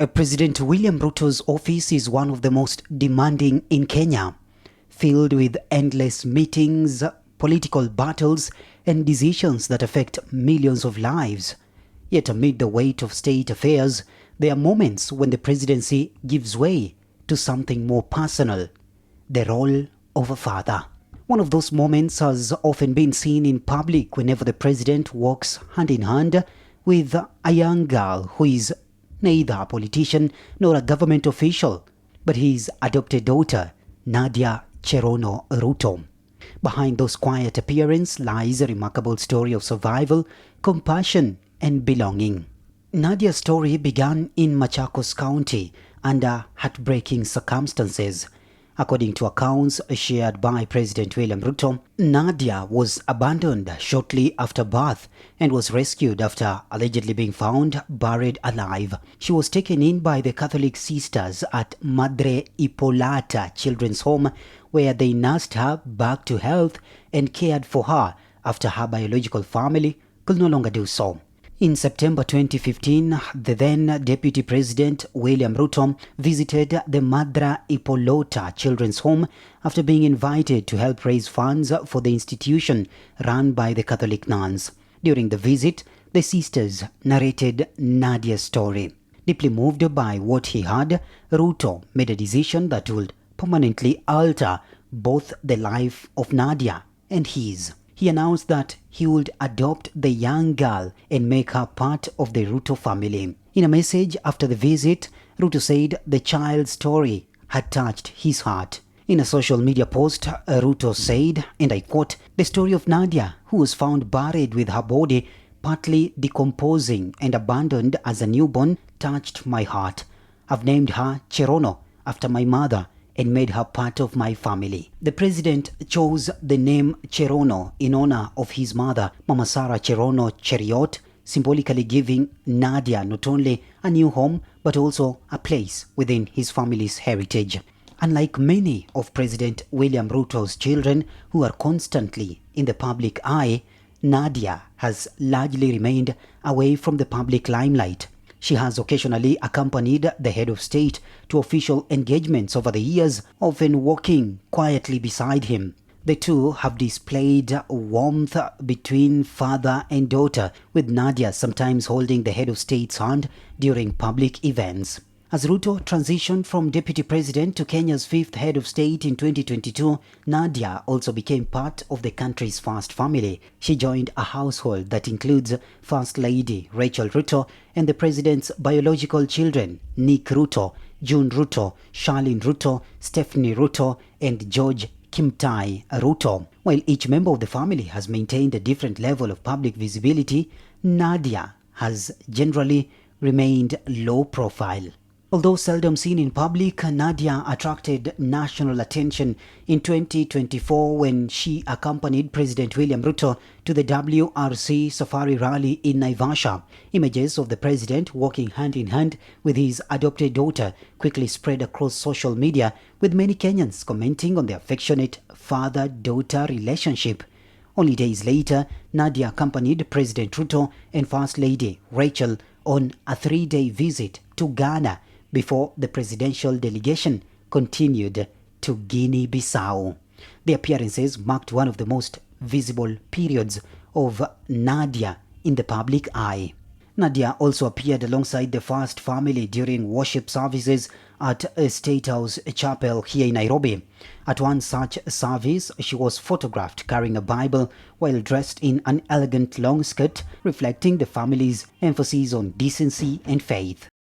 President William Ruto's office is one of the most demanding in Kenya, filled with endless meetings, political battles, and decisions that affect millions of lives. Yet amid the weight of state affairs, there are moments when the presidency gives way to something more personal, the role of a father. One of those moments has often been seen in public whenever the president walks hand in hand with a young girl who is neither a politician nor a government official, but his adopted daughter, Nadia Cherono Ruto. Behind those quiet appearances lies a remarkable story of survival, compassion, and belonging. Nadia's story began in Machakos County under heartbreaking circumstances. According to accounts shared by President William Ruto, Nadia was abandoned shortly after birth and was rescued after allegedly being found buried alive. She was taken in by the Catholic sisters at Madre Ipolata Children's Home, where they nursed her back to health and cared for her after her biological family could no longer do so. In September 2015, the then Deputy President William Ruto visited the Madre Ipolata Children's Home after being invited to help raise funds for the institution run by the Catholic nuns. During the visit, the sisters narrated Nadia's story. Deeply moved by what he heard, Ruto made a decision that would permanently alter both the life of Nadia and his. He announced that he would adopt the young girl and make her part of the Ruto family. In a message after the visit, Ruto said the child's story had touched his heart. In a social media post, Ruto said, and I quote, "The story of Nadia, who was found buried with her body partly decomposing and abandoned as a newborn, touched my heart. I've named her Cherono after my mother and made her part of my family." The president chose the name Cherono in honor of his mother, Mama Sarah Cherono Cheriot, symbolically giving Nadia not only a new home but also a place within his family's heritage. Unlike many of President William Ruto's children who are constantly in the public eye, Nadia has largely remained away from the public limelight. She has occasionally accompanied the head of state to official engagements over the years, often walking quietly beside him. The two have displayed warmth between father and daughter, with Nadia sometimes holding the head of state's hand during public events. As Ruto transitioned from deputy president to Kenya's fifth head of state in 2022, Nadia also became part of the country's first family. She joined a household that includes First Lady Rachel Ruto and the president's biological children, Nick Ruto, June Ruto, Charlene Ruto, Stephanie Ruto, and George Kimtai Ruto. While each member of the family has maintained a different level of public visibility, Nadia has generally remained low profile. Although seldom seen in public, Nadia attracted national attention in 2024 when she accompanied President William Ruto to the WRC Safari Rally in Naivasha. Images of the president walking hand in hand with his adopted daughter quickly spread across social media, with many Kenyans commenting on the affectionate father-daughter relationship. Only days later, Nadia accompanied President Ruto and First Lady Rachel on a 3-day visit to Ghana before the presidential delegation continued to Guinea-Bissau. The appearances marked one of the most visible periods of Nadia in the public eye. Nadia also appeared alongside the first family during worship services at State House Chapel here in Nairobi. At one such service, she was photographed carrying a Bible while dressed in an elegant long skirt, reflecting the family's emphasis on decency and faith.